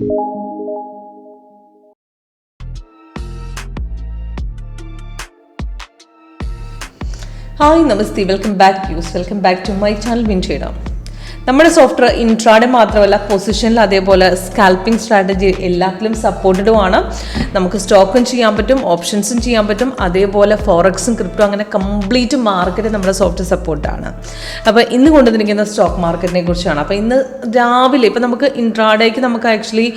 Hi namaste, welcome back to my channel WinTrader. നമ്മുടെ software intraday മാത്രമല്ല, പൊസിഷനിൽ അതേപോലെ സ്കാൽപ്പിംഗ് സ്ട്രാറ്റജി എല്ലാത്തിലും സപ്പോർട്ടഡുമാണ്. നമുക്ക് സ്റ്റോക്കും ചെയ്യാൻ പറ്റും, ഓപ്ഷൻസും ചെയ്യാൻ പറ്റും, അതേപോലെ ഫോറക്സും ക്രിപ്റ്റോ അങ്ങനെ കംപ്ലീറ്റ് മാർക്കറ്റ് നമ്മുടെ സോഫ്റ്റ്വെയർ സപ്പോർട്ടാണ്. അപ്പോൾ ഇന്ന് കൊണ്ടുവന്നിരിക്കുന്ന സ്റ്റോക്ക് മാർക്കറ്റിനെ കുറിച്ചാണ്. അപ്പോൾ ഇന്ന് രാവിലെ ഇപ്പോൾ നമുക്ക് ഇൻട്രാഡേക്ക് നമുക്ക് ആക്ച്വലി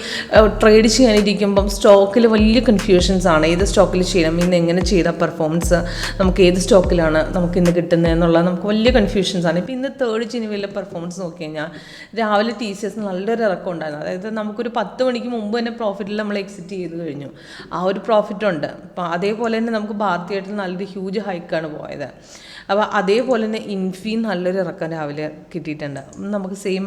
ട്രേഡ് ചെയ്യാനിരിക്കുമ്പം സ്റ്റോക്കിൽ വലിയ കൺഫ്യൂഷൻസ് ആണ്. ഏത് സ്റ്റോക്കിൽ ചെയ്യണം, ഇന്ന് എങ്ങനെ ചെയ്ത പെർഫോമൻസ്, നമുക്ക് ഏത് സ്റ്റോക്കിലാണ് നമുക്ക് ഇന്ന് കിട്ടുന്നത് എന്നുള്ള നമുക്ക് വലിയ കൺഫ്യൂഷൻസ് ആണ്. ഇപ്പോൾ ഇന്ന് 3rd ജനുവരിയിലെ പെർഫോമൻസ് നോക്കി കഴിഞ്ഞാൽ രാവിലെ TCS നല്ലൊരു ഇറക്കം ഉണ്ടായിരുന്നു. അതായത് നമുക്കൊരു 10 മണിക്ക് മുമ്പ് തന്നെ പ്രോഫിറ്റിൽ നമ്മൾ എക്സിറ്റ് ചെയ്ത് കഴിഞ്ഞു. ആ ഒരു പ്രോഫിറ്റ് ഉണ്ട്. അപ്പം അതേപോലെ തന്നെ നമുക്ക് ഭാരതിയായിട്ട് നല്ലൊരു ഹ്യൂജ് ഹൈക്കാണ് പോയത്. അപ്പോൾ അതേപോലെ തന്നെ ഇൻഫിയും നല്ലൊരു ഇറക്കം രാവിലെ കിട്ടിയിട്ടുണ്ട്. നമുക്ക് സെയിം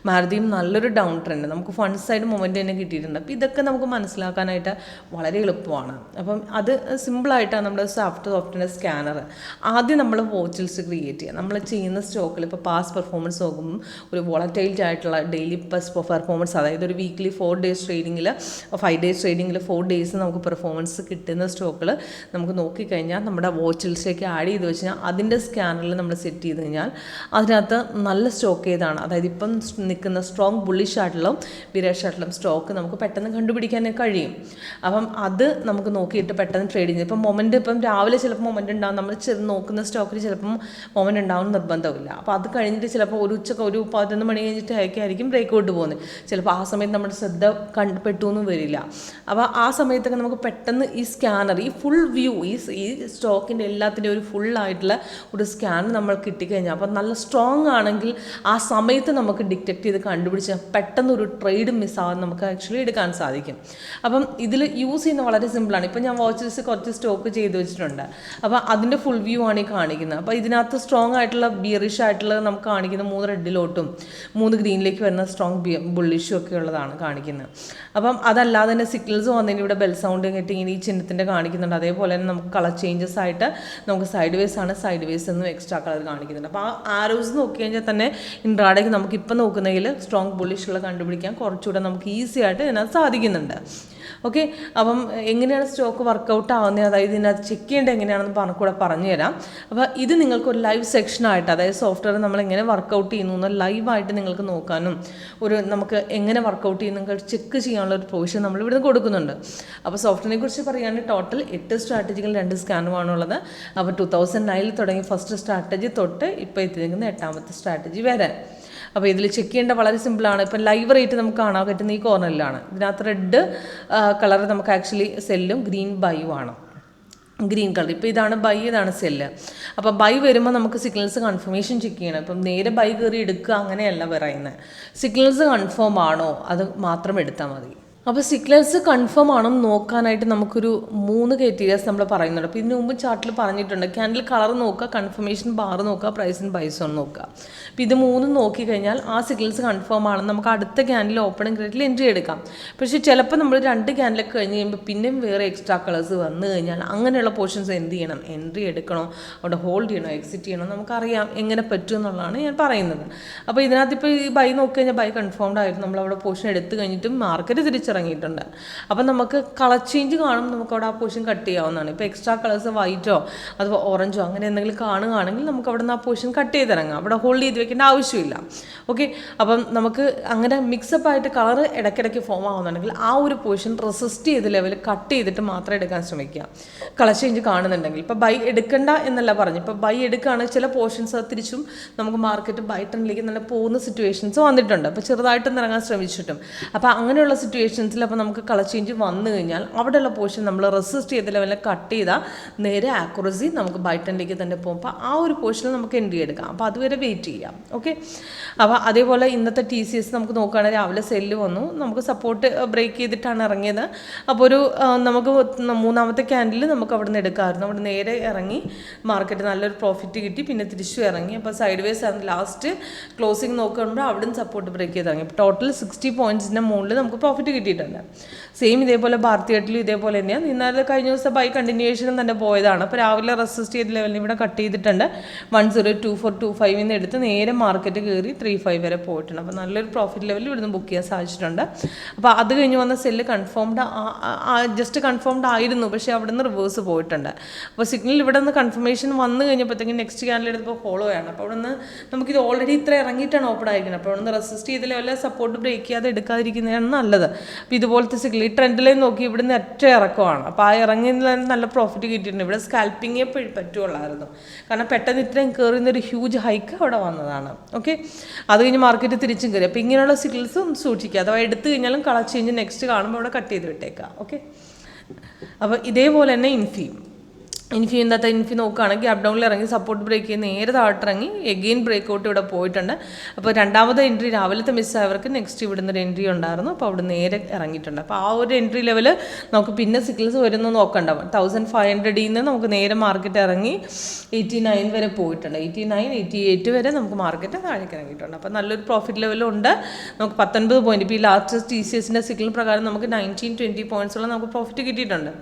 മാരുതിയും നല്ലൊരു ഡൗൺ ട്രെൻഡ്, നമുക്ക് ഫണ്ട് സൈഡ് മൊമെൻ്റ് തന്നെ കിട്ടിയിട്ടുണ്ട്. അപ്പോൾ ഇതൊക്കെ നമുക്ക് മനസ്സിലാക്കാനായിട്ട് വളരെ എളുപ്പമാണ്. അപ്പം അത് സിമ്പിളായിട്ടാണ് നമ്മുടെ സോഫ്റ്റ്വെയറിൻ്റെ സ്കാനർ. ആദ്യം നമ്മൾ വാച്ച് ലിസ്റ്റ് ക്രിയേറ്റ് ചെയ്യുക. നമ്മൾ ചെയ്യുന്ന സ്റ്റോക്കിൽ ഇപ്പോൾ പാസ്റ്റ് പെർഫോമൻസ് നോക്കുമ്പോൾ ഒരു വോളറ്റൈൽഡ് ആയിട്ടുള്ള ഡെയിലി പെർഫോമൻസ്, അതായത് ഒരു വീക്ക്ലി 4 ഡേയ്സ് ട്രേഡിങ്ങിൽ 5 ഡേയ്സ് ട്രേഡിങ്ങിൽ 4 ഡേയ്സ് നമുക്ക് പെർഫോമൻസ് കിട്ടുന്ന സ്റ്റോക്കുകൾ നമുക്ക് നോക്കിക്കഴിഞ്ഞാൽ നമ്മുടെ വാച്ച് ലിസ്റ്റിലേക്ക് ആഡ് ചെയ്ത് വെച്ച് കഴിഞ്ഞാൽ അതിൻ്റെ സ്കാനറിൽ നമ്മൾ സെറ്റ് ചെയ്ത് കഴിഞ്ഞാൽ അതിനകത്ത് നല്ല സ്റ്റോക്ക് ഏതാണ്, അതായത് ഇപ്പം നിൽക്കുന്ന സ്ട്രോങ് ബുള്ളിഷ് ആയിട്ടുള്ള ബിയറിഷ് ആയിട്ടുള്ള സ്റ്റോക്ക് നമുക്ക് പെട്ടെന്ന് കണ്ടുപിടിക്കാൻ കഴിയും. അപ്പം അത് നമുക്ക് നോക്കിയിട്ട് പെട്ടെന്ന് ട്രേഡ് ചെയ്യുന്നത്. ഇപ്പം മൊമെൻറ്റ് ഇപ്പം രാവിലെ ചിലപ്പോൾ മൊമെൻറ്റ് ഉണ്ടാകും, നമ്മൾ നോക്കുന്ന സ്റ്റോക്കിൽ ചിലപ്പം മൊമെൻറ്റ് ഉണ്ടാവും നിർബന്ധമില്ല. അപ്പോൾ അത് കഴിഞ്ഞിട്ട് ചിലപ്പോൾ ഒരു 11 മണി കഴിഞ്ഞിട്ട് ആയിരിക്കും ബ്രേക്കൗട്ട് പോകുന്നത്. ചിലപ്പോൾ ആ സമയത്ത് നമ്മുടെ ശ്രദ്ധ പെട്ടു എന്നും വരില്ല. അപ്പോൾ ആ സമയത്തൊക്കെ നമുക്ക് പെട്ടെന്ന് ഈ സ്കാനർ, ഈ ഫുൾ വ്യൂ, ഈ സ്റ്റോക്കിൻ്റെ എല്ലാത്തിൻ്റെയും ഒരു ഫുള്ളായിട്ടുള്ള ഒരു സ്കാൻ നമ്മൾ കിട്ടിക്കഴിഞ്ഞാൽ അപ്പോൾ നല്ല സ്ട്രോങ് ആണെങ്കിൽ ആ സമയത്ത് നമുക്ക് ഡിറ്റക്ട് ചെയ്ത് കണ്ടുപിടിച്ചാൽ പെട്ടെന്ന് ഒരു ട്രേഡ് മിസ്സാവാൻ നമുക്ക് ആക്ച്വലി എടുക്കാൻ സാധിക്കും. അപ്പം ഇതിൽ യൂസ് ചെയ്യുന്നത് വളരെ സിമ്പിളാണ്. ഇപ്പം ഞാൻ വാച്ച് ലിസ്റ്റ് കുറച്ച് സ്റ്റോക്ക് ചെയ്ത് വെച്ചിട്ടുണ്ട്. അപ്പോൾ അതിൻ്റെ ഫുൾ വ്യൂ ആണ് ഈ കാണിക്കുന്നത്. അപ്പോൾ ഇതിനകത്ത് സ്ട്രോങ് ആയിട്ടുള്ള ബിയറിഷ് ആയിട്ടുള്ള നമുക്ക് കാണിക്കുന്നത് 3 റെഡിലോട്ടും 3 ഗ്രീനിലേക്ക് വരുന്ന സ്ട്രോങ് ബുള്ളിഷും ഒക്കെ ഉള്ളതാണ് കാണിക്കുന്നത്. അപ്പം അതല്ലാതെ തന്നെ സിഗ്നൽസ് വന്നതിന് ഇവിടെ ബെൽ സൗണ്ട് കിട്ടി ഇങ്ങനെ ഈ ചിഹ്നത്തിൻ്റെ കാണിക്കുന്നുണ്ട്. അതേപോലെ തന്നെ നമുക്ക് കളർ ചേഞ്ചസ് ആയിട്ട് നമുക്ക് സൈഡ് വേസ് എന്നും എക്സ്ട്രാ കളർ കാണിക്കുന്നുണ്ട്. അപ്പോൾ ആ ആരോസ് നോക്കി കഴിഞ്ഞാൽ തന്നെ ഇൻട്രാഡേക്ക് നമുക്ക് ഇപ്പം നോക്കുന്നതിൽ സ്ട്രോങ് ബുള്ളിഷുള്ള കണ്ടുപിടിക്കാൻ കുറച്ചുകൂടെ നമുക്ക് ഈസി ആയിട്ട് ഇതിനകത്ത് സാധിക്കുന്നുണ്ട്. ഓക്കെ, അപ്പം എങ്ങനെയാണ് സ്റ്റോക്ക് വർക്കൗട്ട് ആവുന്നത്, അതായത് ഇതിനകത്ത് ചെക്ക് ചെയ്യേണ്ടത് എങ്ങനെയാണെന്ന് കൂടെ പറഞ്ഞു തരാം. അപ്പോൾ ഇത് നിങ്ങൾക്കൊരു ലൈവ് സെക്ഷനായിട്ട്, അതായത് സോഫ്റ്റ്വെയർ നമ്മൾ എങ്ങനെ വർക്കൗട്ട് ചെയ്യുന്നു എന്ന് ലൈവായിട്ട് നിങ്ങൾക്ക് നോക്കാനും നമുക്ക് എങ്ങനെ വർക്കൗട്ട് ചെയ്യുന്നു നിങ്ങൾക്ക് ചെക്ക് ചെയ്യാനുള്ള ഒരു പ്രൊവിഷൻ നമ്മൾ ഇവിടുന്ന് കൊടുക്കുന്നുണ്ട്. അപ്പോൾ സോഫ്റ്റ്വെയറിനെ കുറിച്ച് പറയുകയാണെങ്കിൽ ടോട്ടൽ 8 സ്ട്രാറ്റജികൾ 2 സ്കാനുമാണുള്ളത്. അപ്പോൾ 2009 തുടങ്ങി ഫസ്റ്റ് സ്ട്രാറ്റജി തൊട്ട് ഇപ്പോൾ എത്തിയിരിക്കുന്ന 8ാമത്തെ സ്ട്രാറ്റജി വരെ. അപ്പോൾ ഇതിൽ ചെക്ക് ചെയ്യേണ്ട വളരെ സിമ്പിളാണ്. ഇപ്പം ലൈവ് റേറ്റ് നമുക്ക് കാണാൻ പറ്റുന്ന ഈ കോർണറിലാണ്. ഇതിനകത്ത് റെഡ് കളർ നമുക്ക് ആക്ച്വലി സെല്ലും ഗ്രീൻ ബൈയും ആണ്. ഗ്രീൻ കളർ ഇപ്പോൾ ഇതാണ് ബൈ, ഇതാണ് സെല്ല്. അപ്പോൾ ബൈ വരുമ്പോൾ നമുക്ക് സിഗ്നൽസ് കൺഫർമേഷൻ ചെക്ക് ചെയ്യണം. ഇപ്പം നേരെ ബൈ കയറി എടുക്കുക അങ്ങനെയല്ല പറയുന്നത്. സിഗ്നൽസ് കൺഫേം ആണോ അത് മാത്രം എടുത്താൽ മതി. അപ്പോൾ സിഗ്നൽസ് കൺഫേം ആണെന്ന് നോക്കാനായിട്ട് നമുക്കൊരു 3 ക്രൈറ്റീരിയാസ് നമ്മൾ പറയുന്നുണ്ട്. അപ്പോൾ ഇതിന് മുമ്പ് ചാർട്ടിൽ പറഞ്ഞിട്ടുണ്ട്. ക്യാൻഡിൽ കളർ നോക്കുക, കൺഫർമേഷൻ ബാർ നോക്കുക, പ്രൈസ് ആൻഡ് ബൈ സോൺ നോക്കുക. അപ്പോൾ ഇത് 3 നോക്കിക്കഴിഞ്ഞാൽ ആ സിഗ്നൽസ് കൺഫേം ആണെന്ന് നമുക്ക് അടുത്ത ക്യാൻഡിൽ ഓപ്പണിംഗ് റേറ്റിൽ എൻട്രി എടുക്കാം. പക്ഷേ ചിലപ്പോൾ നമ്മൾ 2 ക്യാൻഡിലൊക്കെ കഴിഞ്ഞ് കഴിയുമ്പോൾ പിന്നെയും വേറെ എക്സ്ട്രാ കളേഴ്സ് വന്നു കഴിഞ്ഞാൽ അങ്ങനെയുള്ള പോർഷൻസ് എന്ത് ചെയ്യണം, എൻട്രി എടുക്കണോ, അവിടെ ഹോൾഡ് ചെയ്യണോ, എക്സിറ്റ് ചെയ്യണോ, നമുക്കറിയാം എങ്ങനെ പറ്റും എന്നുള്ളതാണ് ഞാൻ പറയുന്നത്. അപ്പോൾ ഇതിനകത്ത് ഇപ്പോൾ ഈ ബൈ നോക്കി കഴിഞ്ഞാൽ ബൈ കൺഫേംഡ് ആയിരുന്നു. നമ്മളവിടെ പോർഷൻ എടുത്തു കഴിഞ്ഞിട്ടും മാർക്കറ്റ് തിരിച്ചിറങ്ങിയിട്ടുണ്ട്. അപ്പം നമുക്ക് കളർ ചേഞ്ച് കാണുമ്പോൾ നമുക്കവിടെ ആ പോർഷൻ കട്ട് ചെയ്യാവുന്നതാണ്. ഇപ്പോൾ എക്സ്ട്രാ കളേഴ്സ് വൈറ്റോ അഥവാ ഓറഞ്ചോ അങ്ങനെ എന്തെങ്കിലും കാണുകയാണെങ്കിൽ നമുക്ക് അവിടെ നിന്ന് ആ പോർഷൻ കട്ട് ചെയ്തിറങ്ങാം. അവിടെ ഹോൾഡ് ചെയ്ത് വെക്കേണ്ട ആവശ്യമില്ല. ഓക്കെ, അപ്പം നമുക്ക് അങ്ങനെ മിക്സപ്പ് ആയിട്ട് കളർ ഇടയ്ക്കിടയ്ക്ക് ഫോം ആവുന്നുണ്ടെങ്കിൽ ആ ഒരു പോർഷൻ റെസിസ്റ്റ് ചെയ്ത് ലെവൽ കട്ട് ചെയ്തിട്ട് മാത്രം എടുക്കാൻ ശ്രമിക്കുക. കളർ ചേഞ്ച് കാണുന്നുണ്ടെങ്കിൽ ഇപ്പോൾ ബൈ എടുക്കണ്ട എന്നല്ല പറഞ്ഞു. ഇപ്പോൾ ബൈ എടുക്കുകയാണെങ്കിൽ ചില പോർഷൻസ് തിരിച്ചും നമുക്ക് മാർക്കറ്റ് ബൈ ട്രെൻഡിലേക്ക് നല്ല പോകുന്ന സിറ്റുവേഷൻസ് വന്നിട്ടുണ്ട്. അപ്പോൾ ചെറുതായിട്ടൊന്ന് ഇറങ്ങാൻ ശ്രമിച്ചിട്ടും അപ്പോൾ അങ്ങനെയുള്ള സിറ്റുവേഷൻസിൽ അപ്പോൾ നമുക്ക് കളർ ചേഞ്ച് വന്നു കഴിഞ്ഞാൽ അവിടെയുള്ള പോർഷൻ നമ്മൾ റെസിസ്റ്റ് ചെയ്ത ലെവലിൽ കട്ട് ചെയ്താൽ നേരെ ആക്യുറസി നമുക്ക് ബൈ ട്രെൻഡിലേക്ക് തന്നെ പോകും. അപ്പോൾ ആ ഒരു പോർഷനിൽ നമുക്ക് എൻട്രി എടുക്കാം. അപ്പോൾ അതുവരെ വെയിറ്റ് ചെയ്യാം. ഓക്കെ, അപ്പോൾ അതേപോലെ ഇന്നത്തെ TCS നമുക്ക് നോക്കുകയാണെങ്കിൽ രാവിലെ സെല്ല് വന്നു, നമുക്ക് സപ്പോർട്ട് ബ്രേക്ക് ചെയ്തിട്ടാണ് ഇറങ്ങിയത്. അപ്പോൾ ഒരു നമുക്ക് 3ാമത്തെ ക്യാൻഡിൽ നമുക്ക് അവിടെ നിന്ന് എടുക്കാമായിരുന്നു. അവിടെ നേരെ ഇറങ്ങി മാർക്കറ്റ് നല്ലൊരു പ്രോഫിറ്റ് കിട്ടി, പിന്നെ തിരിച്ചു ഇറങ്ങി. അപ്പോൾ സൈഡ് വേസ് ആയിരുന്നു ലാസ്റ്റ് ക്ലോസിങ് നോക്കുമ്പോൾ അവിടെ നിന്ന് സപ്പോർട്ട് ബ്രേക്ക് ചെയ്ത് ഇറങ്ങി. ടോട്ടൽ 60 പോയിൻറ്റ്സിൻ്റെ മുകളിൽ നമുക്ക് പ്രോഫിറ്റ് കിട്ടി. കിട്ടിയിട്ടുണ്ട്. സെയിം ഇതേപോലെ ഭാരതിയായിട്ടിലും ഇതേപോലെ തന്നെയാണ്. ഇന്നലെ കഴിഞ്ഞ ദിവസം ബൈ കണ്ടിന്യൂവേഷനും തന്നെ പോയതാണ്. അപ്പോൾ രാവിലെ റെസിസ്റ്റ് ചെയ്ത ലെവലിൽ ഇവിടെ കട്ട് ചെയ്തിട്ടുണ്ട്. 102425 എടുത്ത് നേരെ മാർക്കറ്റ് കയറി 35 വരെ പോയിട്ടുണ്ട്. അപ്പോൾ നല്ലൊരു പ്രോഫിറ്റ് ലെവലിൽ ഇവിടുന്ന് ബുക്ക് ചെയ്യാൻ സാധിച്ചിട്ടുണ്ട്. അപ്പോൾ അത് കഴിഞ്ഞ് വന്ന സെല്ല് ജസ്റ്റ് കൺഫേംഡ് ആയിരുന്നു, പക്ഷേ അവിടെ നിന്ന് റിവേഴ്സ് പോയിട്ടുണ്ട്. അപ്പോൾ സിഗ്നൽ ഇവിടെ നിന്ന് കൺഫർമേഷൻ വന്നു കഴിഞ്ഞപ്പോഴത്തേക്കും നെക്സ്റ്റ് ക്യാൻഡിൽ എടുത്തപ്പോൾ ഫോളോ ആണ്. അപ്പോൾ അവിടെ നിന്ന് നമുക്കിത് ഓൾറെഡി ഇത്ര ഇറങ്ങിയിട്ടാണ് ഓപ്പൺ ആയിരിക്കുന്നത്. അപ്പോൾ അവിടെ നിന്ന് റെസിസ്റ്റ് ചെയ്ത ലെവലിൽ സപ്പോർട്ട് ബ്രേക്ക് ചെയ്യാതെ എടുക്കാതിരിക്കുന്നതാണ് നല്ലത്. അപ്പോൾ ഇതുപോലത്തെ സിഗ്നൽ ഈ ട്രെൻഡിലേക്ക് നോക്കി ഇവിടുന്ന് ഒറ്റ ഇറക്കമാണ്. അപ്പോൾ ആ ഇറങ്ങിയതിൽ നല്ല പ്രോഫിറ്റ് കിട്ടിയിട്ടുണ്ട്. ഇവിടെ സ്കാൽപ്പിങ്ങേ പറ്റുള്ളായിരുന്നു, കാരണം പെട്ടെന്ന് ഇത്രയും കയറുന്നൊരു ഹ്യൂജ് ഹൈക്ക് അവിടെ വന്നതാണ്. ഓക്കെ, അത് കഴിഞ്ഞ് മാർക്കറ്റ് തിരിച്ചും കയറി. അപ്പോൾ ഇങ്ങനെയുള്ള സിഗ്നൽസ് ഒന്ന് സൂക്ഷിക്കുക. അഥവാ എടുത്തു കഴിഞ്ഞാലും കളച്ച് കഴിഞ്ഞ് നെക്സ്റ്റ് കാണുമ്പോൾ അവിടെ കട്ട് ചെയ്ത് വിട്ടേക്കാം. ഓക്കെ, അപ്പോൾ ഇതേപോലെ തന്നെ ഇൻഫി ഇന്നത്തെ ഇൻഫി നോക്കുകയാണെങ്കിൽ അപ്പ് ഡൗണിൽ ഇറങ്ങി സപ്പോർട്ട് ബ്രേക്ക് ചെയ്ത് നേരെ താഴ്ത്തിറങ്ങി എഗെയിൻ ബ്രേക്ക് ഔട്ട് ഇവിടെ പോയിട്ടുണ്ട്. അപ്പോൾ രണ്ടാമത്തെ എൻട്രി രാവിലത്തെ മിസ്സായവർക്ക് നെക്സ്റ്റ് ഇവിടുന്ന് ഒരു എൻട്രി ഉണ്ടായിരുന്നു. അപ്പോൾ അവിടെ നേരെ ഇറങ്ങിയിട്ടുണ്ട്. അപ്പോൾ ആ ഒരു എൻട്രി ലെവൽ നമുക്ക് പിന്നെ സിഗ്നൽസ് വരുന്നു നോക്കണ്ട. 1500 നിന്ന് നമുക്ക് നേരെ മാർക്കറ്റ് ഇറങ്ങി 89 വരെ പോയിട്ടുണ്ട്. 89, 88 വരെ നമുക്ക് മാർക്കറ്റ് താഴേക്ക് ഇറങ്ങിയിട്ടുണ്ട്. അപ്പോൾ നല്ലൊരു പ്രോഫിറ്റ് ലെവലുണ്ട്. നമുക്ക് 19 പോയിന്റ്, ഇപ്പോൾ ഈ ലാസ്റ്റ് TCSന്റെ സിഗ്നൽ പ്രകാരം നമുക്ക് 19-20 പോയിന്റ്സോളം നമുക്ക് പ്രോഫിറ്റ് കിട്ടിയിട്ടുണ്ട്.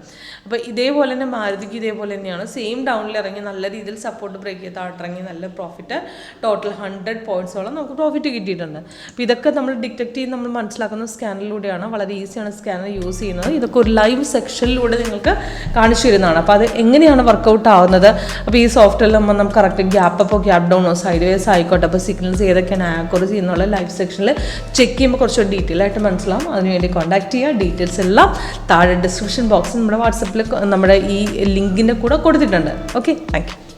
അപ്പോൾ ഇതേപോലെ തന്നെ മാരുതിക്ക് ഇതേപോലെ തന്നെയാണ്. സെയിം ഡൗണിൽ ഇറങ്ങി നല്ല രീതിയിൽ സപ്പോർട്ട് ബ്രേക്ക് ചെയ്ത് താഴ്ത്തിറങ്ങി നല്ല പ്രോഫിറ്റ്, ടോട്ടൽ 100 പോയിന്റ്സോളം നമുക്ക് പ്രോഫിറ്റ് കിട്ടിയിട്ടുണ്ട്. അപ്പോൾ ഇതൊക്കെ നമ്മൾ ഡിറ്റക്ട് ചെയ്ത് നമ്മൾ മനസ്സിലാക്കുന്ന സ്കാനറിലൂടെയാണ്. വളരെ ഈസിയാണ് സ്കാനർ യൂസ് ചെയ്യുന്നത്. ഇതൊക്കെ ഒരു ലൈവ് സെക്ഷനിലൂടെ നിങ്ങൾക്ക് കാണിച്ചു തരുന്നതാണ്. അപ്പോൾ അത് എങ്ങനെയാണ് വർക്കൗട്ട് ആവുന്നത്, അപ്പോൾ ഈ സോഫ്റ്റ്വെയറിൽ നമുക്ക് കറക്റ്റ് ഗ്യാപ്പ് അപ്പോ ഗ്യാപ്പ് ഡൗണോ സൈഡ് വേസ് ആയിക്കോട്ടെ, അപ്പോൾ സിഗ്നൽസ് ഏതൊക്കെയാണ് ആക്യുറസി എന്നുള്ള ലൈവ് സെക്ഷനിൽ ചെക്ക് ചെയ്യുമ്പോൾ കുറച്ച് ഡീറ്റെയിൽ ആയിട്ട് മനസ്സിലാവും. അതിനുവേണ്ടി കോൺടാക്ട് ചെയ്യുക. ഡീറ്റെയിൽസ് എല്ലാം താഴെ ഡിസ്ക്രിപ്ഷൻ ബോക്സിൽ നമ്മുടെ വാട്സപ്പിൽ നമ്മുടെ ഈ ലിങ്കിൻ്റെ കൂടെ കൊടുത്തിട്ടുണ്ട്. Okay, thank you.